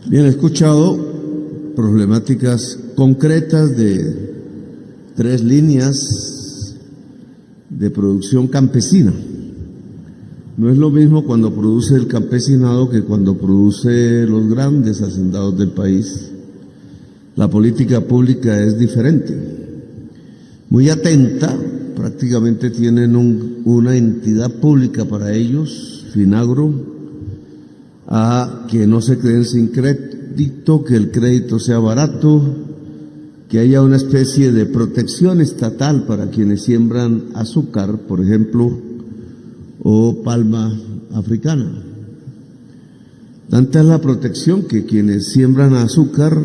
Bien, he escuchado problemáticas concretas de 3 líneas de producción campesina. No es lo mismo cuando produce el campesinado que cuando produce los grandes hacendados del país. La política pública es diferente. Muy atenta, prácticamente tienen una entidad pública para ellos, Finagro, a que no se queden sin crédito, que el crédito sea barato, que haya una especie de protección estatal para quienes siembran azúcar, por ejemplo, o palma africana. Tanta es la protección que quienes siembran azúcar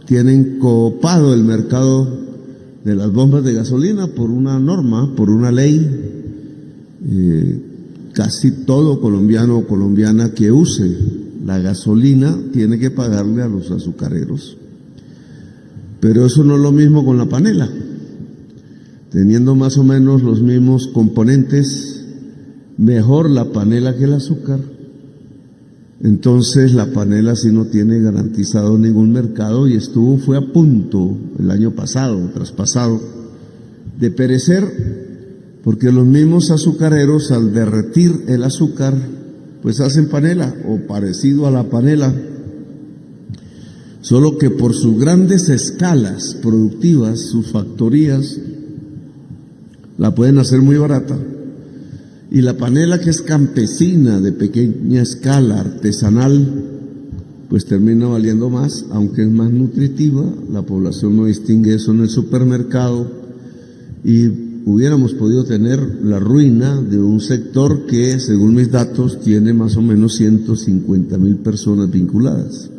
tienen coopado el mercado de las bombas de gasolina por una norma, por una ley. Casi todo colombiano o colombiana que use la gasolina tiene que pagarle a los azucareros. Pero eso no es lo mismo con la panela. Teniendo más o menos los mismos componentes, mejor la panela que el azúcar. Entonces la panela sí no tiene garantizado ningún mercado y fue a punto el año pasado, traspasado, de perecer, porque los mismos azucareros al derretir el azúcar pues hacen panela o parecido a la panela, solo que por sus grandes escalas productivas, sus factorías, la pueden hacer muy barata. Y la panela que es campesina, de pequeña escala, artesanal, pues termina valiendo más, aunque es más nutritiva. La población no distingue eso en el supermercado y hubiéramos podido tener la ruina de un sector que, según mis datos, tiene más o menos 150.000 personas vinculadas.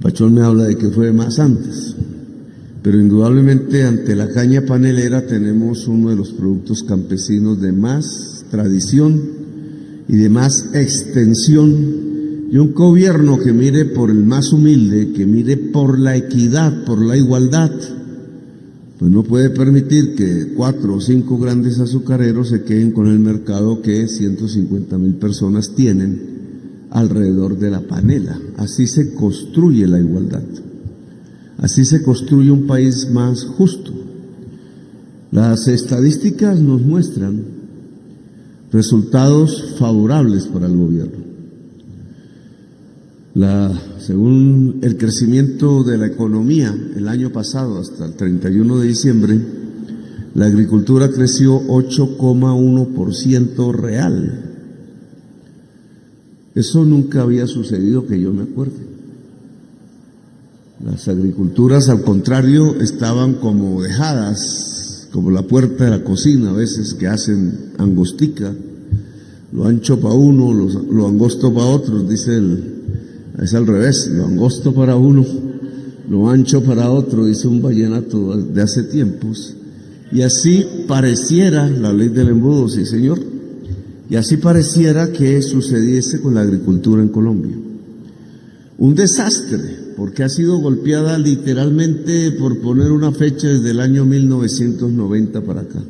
Pachón me habla de que fue más antes, pero indudablemente ante la caña panelera tenemos uno de los productos campesinos de más tradición y de más extensión, y un gobierno que mire por el más humilde, que mire por la equidad, por la igualdad, pues no puede permitir que 4 o 5 grandes azucareros se queden con el mercado que 150.000 personas tienen alrededor de la panela. Así se construye la igualdad. Así se construye un país más justo. Las estadísticas nos muestran resultados favorables para el gobierno. Según el crecimiento de la economía el año pasado hasta el 31 de diciembre, la agricultura creció 8,1% real. Eso nunca había sucedido que yo me acuerde. Las agriculturas, al contrario, estaban como dejadas, como la puerta de la cocina a veces, que hacen angostica, lo ancho para uno, lo angosto para otros, es al revés, lo angosto para uno, lo ancho para otro, dice un vallenato de hace tiempos. Y así pareciera, la ley del embudo, sí señor, y así pareciera que sucediese con la agricultura en Colombia. Un desastre, porque ha sido golpeada literalmente, por poner una fecha, desde el año 1990 para acá.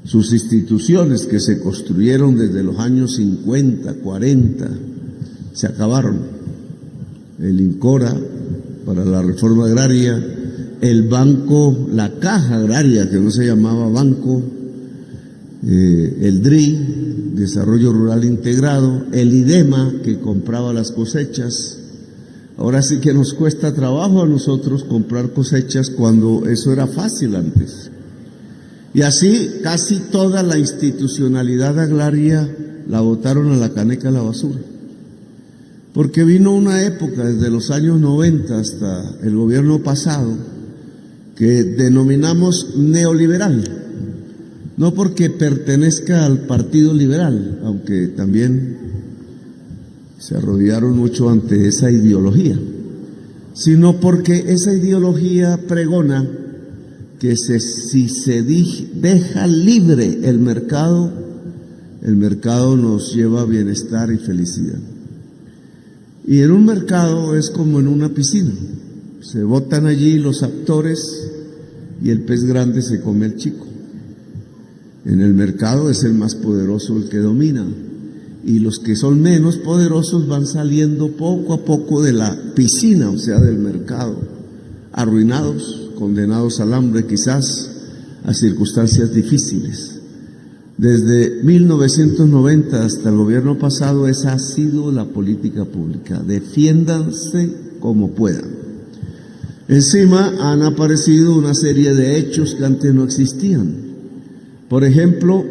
Sus instituciones que se construyeron desde los años 50, 40, se acabaron. El INCORA para la reforma agraria, el banco, la caja agraria que no se llamaba banco, el DRI, Desarrollo Rural Integrado, el IDEMA que compraba las cosechas. Ahora sí que nos cuesta trabajo a nosotros comprar cosechas cuando eso era fácil antes. Y así casi toda la institucionalidad agraria la botaron a la caneca de la basura. Porque vino una época, desde los años 90 hasta el gobierno pasado, que denominamos neoliberal. No porque pertenezca al Partido Liberal, aunque también se arrodillaron mucho ante esa ideología, sino porque esa ideología pregona que si se deja libre el mercado nos lleva a bienestar y felicidad. Y en un mercado es como en una piscina, se botan allí los actores y el pez grande se come al chico. En el mercado es el más poderoso el que domina, y los que son menos poderosos van saliendo poco a poco de la piscina, o sea, del mercado, arruinados, condenados al hambre quizás, a circunstancias difíciles. Desde 1990 hasta el gobierno pasado, esa ha sido la política pública. Defiéndanse como puedan. Encima han aparecido una serie de hechos que antes no existían. Por ejemplo,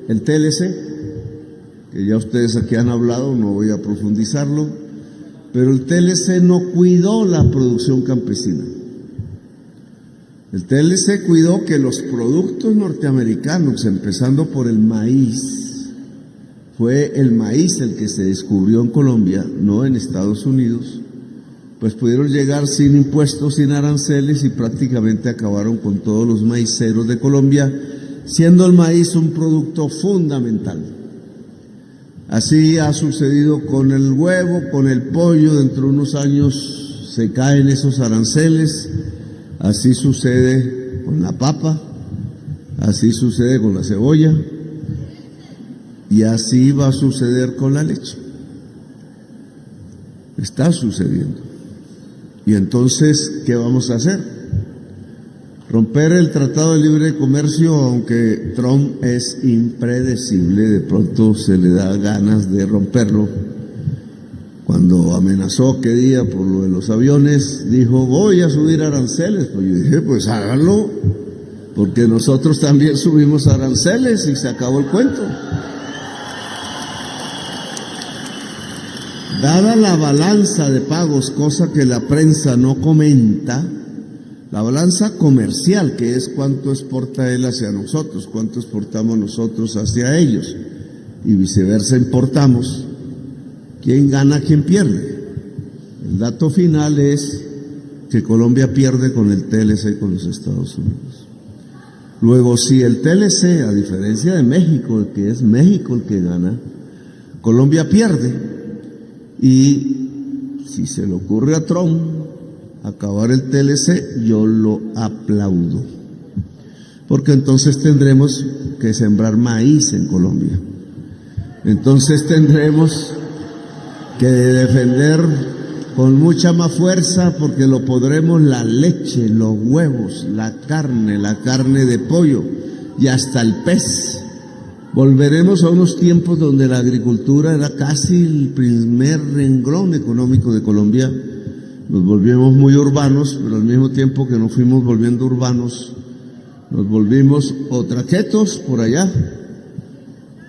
el TLC, que ya ustedes aquí han hablado, no voy a profundizarlo, pero el TLC no cuidó la producción campesina. El TLC cuidó que los productos norteamericanos, empezando por el maíz, fue el maíz el que se descubrió en Colombia, no en Estados Unidos, pues pudieron llegar sin impuestos, sin aranceles y prácticamente acabaron con todos los maiceros de Colombia, siendo el maíz un producto fundamental. Así ha sucedido con el huevo, con el pollo, dentro de unos años se caen esos aranceles, así sucede con la papa, así sucede con la cebolla y así va a suceder con la leche. Está sucediendo. Y entonces, ¿qué vamos a hacer? Romper el Tratado de Libre Comercio, aunque Trump es impredecible, de pronto se le da ganas de romperlo. Cuando amenazó qué día por lo de los aviones, dijo, voy a subir aranceles. Pues yo dije, pues háganlo, porque nosotros también subimos aranceles y se acabó el cuento. Dada la balanza de pagos, cosa que la prensa no comenta, la balanza comercial, que es cuánto exporta él hacia nosotros, cuánto exportamos nosotros hacia ellos, y viceversa importamos, ¿quién gana, quién pierde? El dato final es que Colombia pierde con el TLC con los Estados Unidos. Luego, si el TLC, a diferencia de México, que es México el que gana, Colombia pierde, y si se le ocurre a Trump acabar el TLC, yo lo aplaudo, porque entonces tendremos que sembrar maíz en Colombia, entonces tendremos que defender con mucha más fuerza, porque lo podremos la leche, los huevos, la carne de pollo y hasta el pez. Volveremos a unos tiempos donde la agricultura era casi el primer renglón económico de Colombia. Nos volvimos muy urbanos, pero al mismo tiempo que nos fuimos volviendo urbanos, nos volvimos o traquetos por allá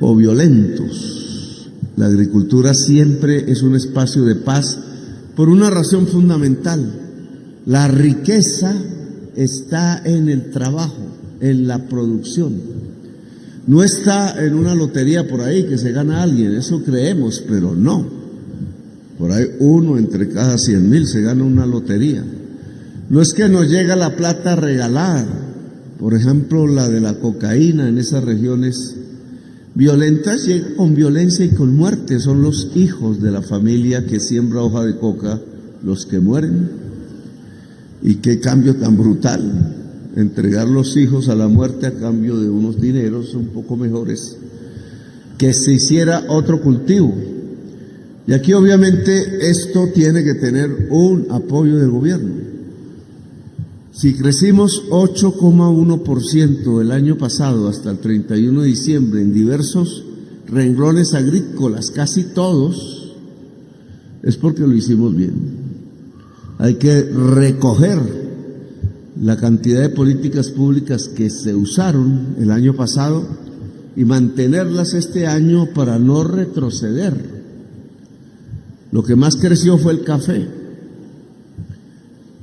o violentos. La agricultura siempre es un espacio de paz por una razón fundamental. La riqueza está en el trabajo, en la producción. No está en una lotería por ahí que se gana alguien, eso creemos, pero no. Por ahí uno entre cada 100,000 se gana una lotería. No es que nos llega la plata regalada, por ejemplo la de la cocaína en esas regiones violentas, llega con violencia y con muerte. Son los hijos de la familia que siembra hoja de coca los que mueren. Y qué cambio tan brutal, entregar los hijos a la muerte a cambio de unos dineros un poco mejores, que se hiciera otro cultivo. Y aquí obviamente esto tiene que tener un apoyo del gobierno. Si crecimos 8,1% el año pasado hasta el 31 de diciembre en diversos renglones agrícolas, casi todos, es porque lo hicimos bien. Hay que recoger la cantidad de políticas públicas que se usaron el año pasado y mantenerlas este año para no retroceder. Lo que más creció fue el café.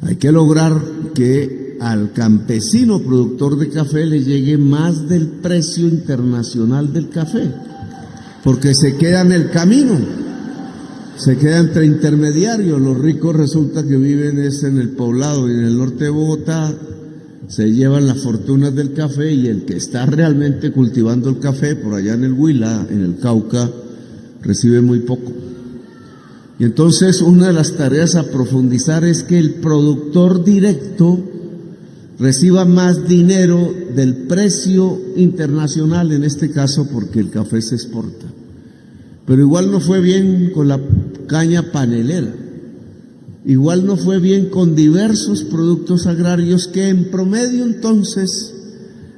Hay que lograr que al campesino productor de café le llegue más del precio internacional del café, porque se queda en el camino, se queda entre intermediarios. Los ricos resulta que viven en el poblado y en el norte de Bogotá, se llevan las fortunas del café, y el que está realmente cultivando el café por allá en el Huila, en el Cauca, recibe muy poco. Y entonces una de las tareas a profundizar es que el productor directo reciba más dinero del precio internacional, en este caso porque el café se exporta. Pero igual no fue bien con la caña panelera. Igual no fue bien con diversos productos agrarios que en promedio entonces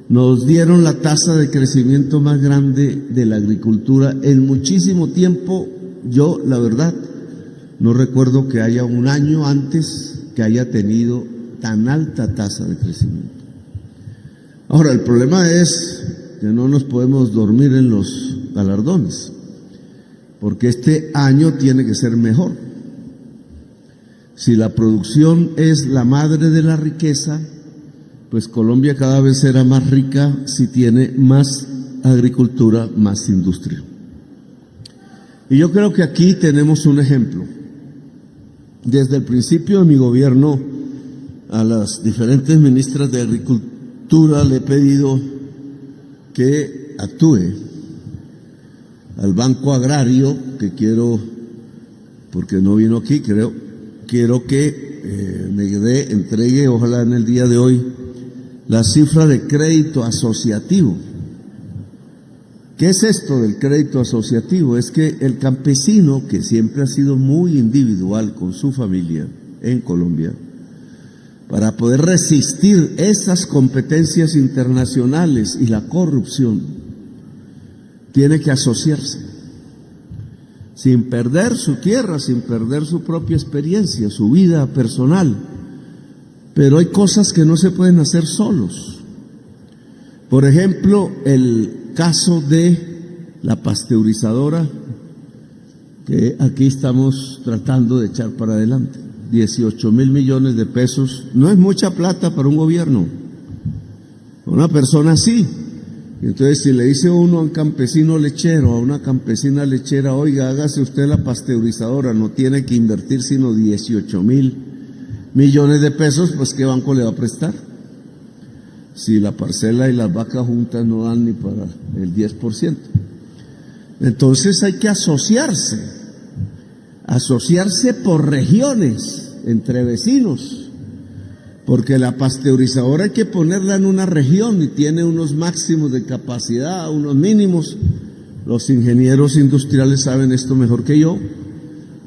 nos dieron la tasa de crecimiento más grande de la agricultura en muchísimo tiempo. Yo, la verdad, no recuerdo que haya un año antes que haya tenido tan alta tasa de crecimiento. Ahora, el problema es que no nos podemos dormir en los galardones, porque este año tiene que ser mejor. Si la producción es la madre de la riqueza, pues Colombia cada vez será más rica si tiene más agricultura, más industria. Y yo creo que aquí tenemos un ejemplo. Desde el principio de mi gobierno, a las diferentes ministras de Agricultura le he pedido que actúe. Al Banco Agrario, que quiero, porque no vino aquí, quiero que entregue, ojalá en el día de hoy, la cifra de crédito asociativo. ¿Qué es esto del crédito asociativo? Es que el campesino, que siempre ha sido muy individual con su familia en Colombia, para poder resistir esas competencias internacionales y la corrupción, tiene que asociarse, sin perder su tierra, sin perder su propia experiencia, su vida personal. Pero hay cosas que no se pueden hacer solos. Por ejemplo, el caso de la pasteurizadora, que aquí estamos tratando de echar para adelante. 18.000 millones de pesos, no es mucha plata para un gobierno. Una persona sí. Entonces, si le dice uno a un campesino lechero, a una campesina lechera, oiga, hágase usted la pasteurizadora, no tiene que invertir sino 18.000 millones de pesos, pues ¿qué banco le va a prestar? Si la parcela y las vacas juntas no dan ni para el 10%. Entonces hay que asociarse por regiones, entre vecinos, porque la pasteurizadora hay que ponerla en una región y tiene unos máximos de capacidad, unos mínimos. Los ingenieros industriales saben esto mejor que yo,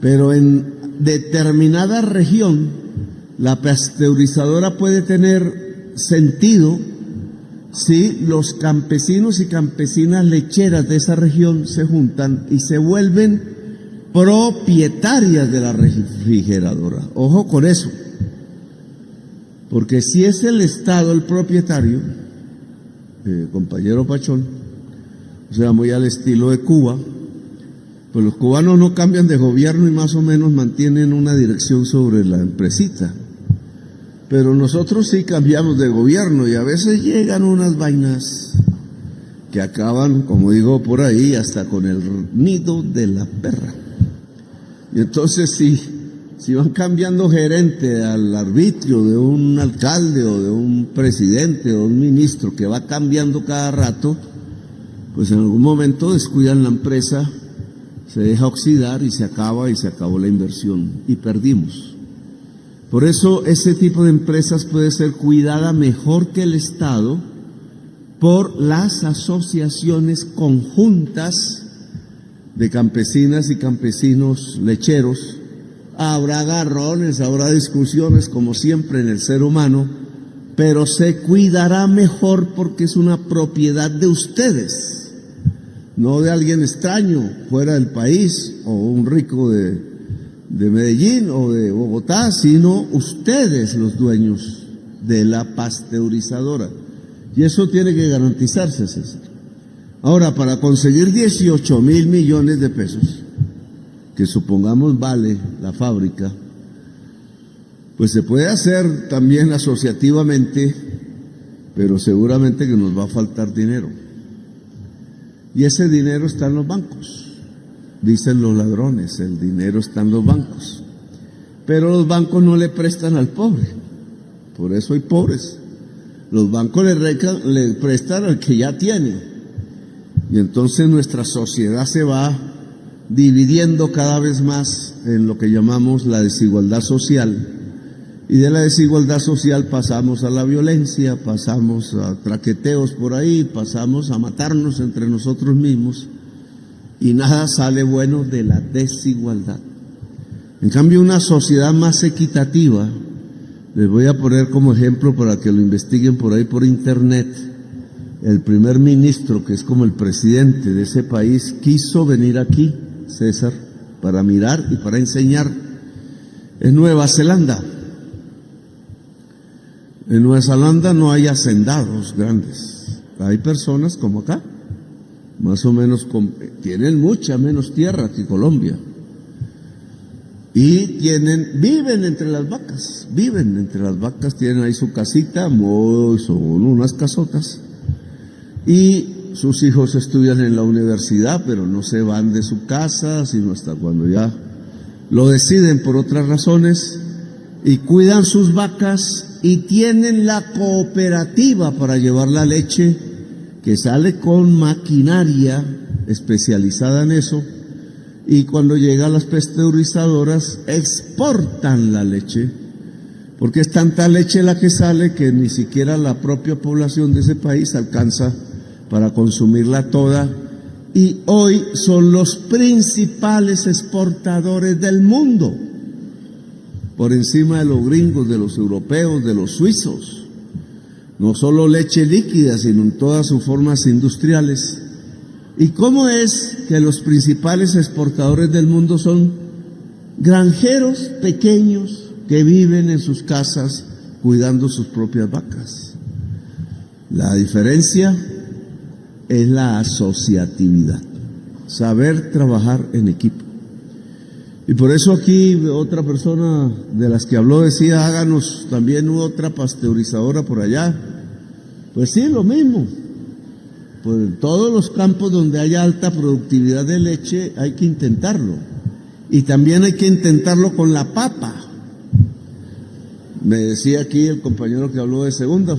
pero en determinada región la pasteurizadora puede tener sentido si los campesinos y campesinas lecheras de esa región se juntan y se vuelven propietarias de la refrigeradora. Ojo con eso, porque si es el Estado el propietario, compañero Pachón, o sea, muy al estilo de Cuba, pues los cubanos no cambian de gobierno y más o menos mantienen una dirección sobre la empresita. Pero nosotros sí cambiamos de gobierno y a veces llegan unas vainas que acaban, como digo por ahí, hasta con el nido de la perra. Y entonces si van cambiando gerente al arbitrio de un alcalde o de un presidente o un ministro que va cambiando cada rato, pues en algún momento descuidan la empresa, se deja oxidar y se acabó la inversión y perdimos. Por eso ese tipo de empresas puede ser cuidada mejor que el Estado por las asociaciones conjuntas de campesinas y campesinos lecheros. Habrá agarrones, habrá discusiones como siempre en el ser humano, pero se cuidará mejor porque es una propiedad de ustedes, no de alguien extraño fuera del país o un rico de Medellín o de Bogotá, sino ustedes los dueños de la pasteurizadora. Y eso tiene que garantizarse, César. Ahora, para conseguir 18.000 millones de pesos, que supongamos vale la fábrica, pues se puede hacer también asociativamente, pero seguramente que nos va a faltar dinero. Y ese dinero está en los bancos. Dicen los ladrones, el dinero está en los bancos. Pero los bancos no le prestan al pobre, por eso hay pobres. Los bancos le prestan al que ya tiene. Y entonces nuestra sociedad se va dividiendo cada vez más en lo que llamamos la desigualdad social. Y de la desigualdad social pasamos a la violencia, pasamos a traqueteos por ahí, pasamos a matarnos entre nosotros mismos. y nada sale bueno de la desigualdad. En cambio, una sociedad más equitativa, les voy a poner como ejemplo para que lo investiguen por ahí por internet. El primer ministro, que es como el presidente de ese país, quiso venir aquí, César, para mirar y para enseñar. En Nueva Zelanda. En Nueva Zelanda no hay hacendados grandes. Hay personas como acá, más o menos, tienen mucha menos tierra que Colombia. Y viven entre las vacas, tienen ahí su casita, son unas casotas. Y sus hijos estudian en la universidad, pero no se van de su casa, sino hasta cuando ya lo deciden por otras razones, y cuidan sus vacas y tienen la cooperativa para llevar la leche, que sale con maquinaria especializada en eso, y cuando llega a las pasteurizadoras exportan la leche, porque es tanta leche la que sale que ni siquiera la propia población de ese país alcanza para consumirla toda, y hoy son los principales exportadores del mundo, por encima de los gringos, de los europeos, de los suizos. No solo leche líquida, sino en todas sus formas industriales. ¿Y cómo es que los principales exportadores del mundo son granjeros pequeños que viven en sus casas cuidando sus propias vacas? La diferencia es la asociatividad, saber trabajar en equipo. Y por eso aquí otra persona de las que habló decía, háganos también otra pasteurizadora por allá. Pues sí, lo mismo. Pues en todos los campos donde haya alta productividad de leche hay que intentarlo. Y también hay que intentarlo con la papa. Me decía aquí el compañero que habló de segunda,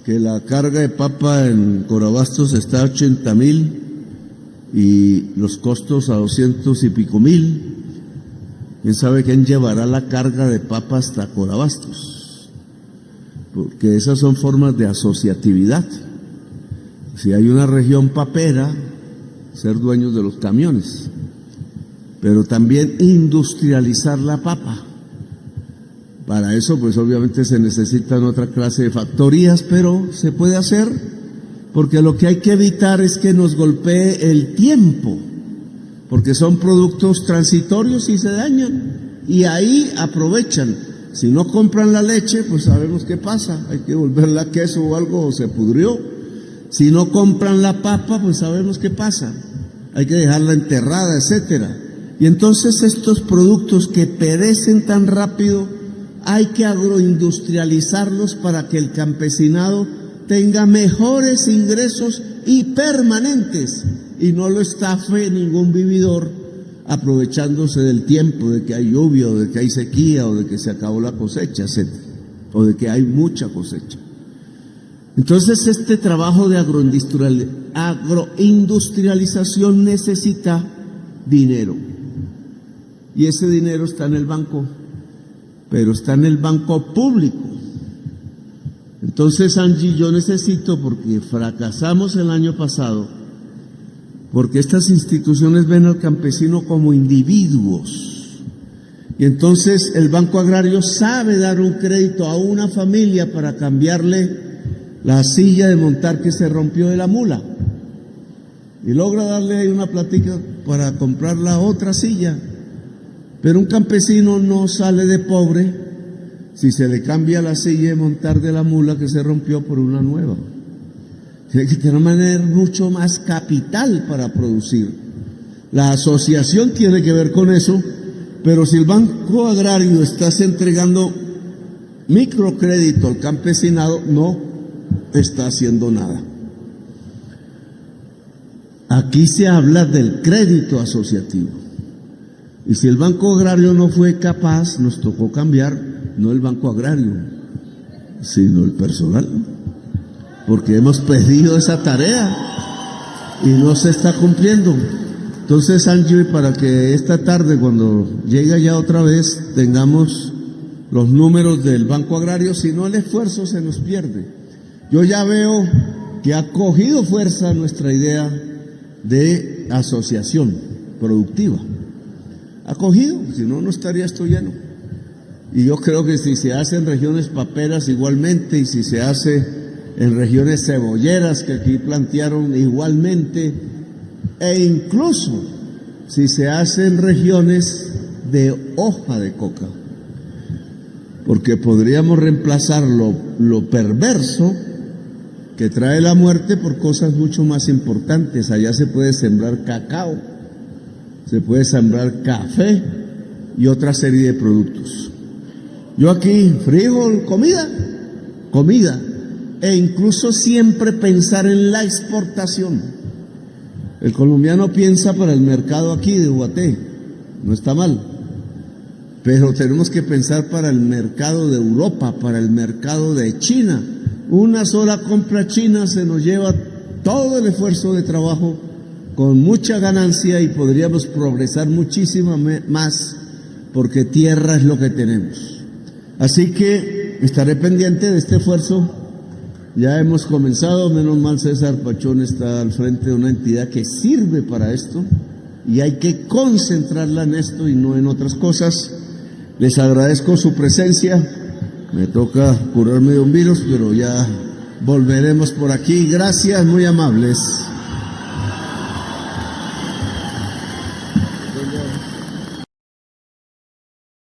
que la carga de papa en Corabastos está a 80,000 y los costos a 200 y pico mil. ¿Quién sabe quién llevará la carga de papa hasta Corabastos? Porque esas son formas de asociatividad. Si hay una región papera, ser dueños de los camiones, pero también industrializar la papa. Para eso, pues obviamente se necesitan otra clase de factorías, pero se puede hacer, porque lo que hay que evitar es que nos golpee el tiempo, porque son productos transitorios y se dañan, y ahí aprovechan. Si no compran la leche, pues sabemos qué pasa, hay que volverla a queso o algo, o se pudrió. Si no compran la papa, pues sabemos qué pasa, hay que dejarla enterrada, etcétera. Y entonces estos productos que perecen tan rápido, hay que agroindustrializarlos para que el campesinado tenga mejores ingresos y permanentes, y no lo estafe ningún vividor aprovechándose del tiempo, de que hay lluvia, o de que hay sequía, o de que se acabó la cosecha, etcétera, o de que hay mucha cosecha. Entonces este trabajo de agroindustrialización necesita dinero, y ese dinero está en el banco, pero está en el banco público. Entonces, Angie, yo necesito, porque fracasamos el año pasado, porque estas instituciones ven al campesino como individuos, y entonces el Banco Agrario sabe dar un crédito a una familia para cambiarle la silla de montar que se rompió de la mula, y logra darle ahí una platica para comprar la otra silla. Pero un campesino no sale de pobre si se le cambia la silla de montar de la mula que se rompió por una nueva. Tiene que tener mucho más capital para producir. La asociación tiene que ver con eso, pero si el Banco Agrario está entregando microcrédito al campesinado, no está haciendo nada. Aquí se habla del crédito asociativo. Y si el Banco Agrario no fue capaz, nos tocó cambiar, no el Banco Agrario, sino el personal, porque hemos pedido esa tarea y no se está cumpliendo. Entonces, Angie, para que esta tarde, cuando llegue ya otra vez, tengamos los números del Banco Agrario, si no el esfuerzo se nos pierde. Yo ya veo que ha cogido fuerza nuestra idea de asociación productiva. Ha cogido, si no, no estaría esto lleno. Y yo creo que si se hace en regiones paperas igualmente, y si se hace en regiones cebolleras que aquí plantearon igualmente, e incluso si se hace en regiones de hoja de coca, porque podríamos reemplazar lo perverso que trae la muerte por cosas mucho más importantes. Allá se puede sembrar cacao, se puede sembrar café y otra serie de productos. Yo aquí, frijol, comida, e incluso siempre pensar en la exportación. El colombiano piensa para el mercado aquí de Ubaté, no está mal, pero tenemos que pensar para el mercado de Europa, para el mercado de China. Una sola compra china se nos lleva todo el esfuerzo de trabajo con mucha ganancia, y podríamos progresar muchísimo más, porque tierra es lo que tenemos. Así que estaré pendiente de este esfuerzo. Ya hemos comenzado, menos mal César Pachón está al frente de una entidad que sirve para esto, y hay que concentrarla en esto y no en otras cosas. Les agradezco su presencia. Me toca curarme de un virus, pero ya volveremos por aquí. Gracias, muy amables.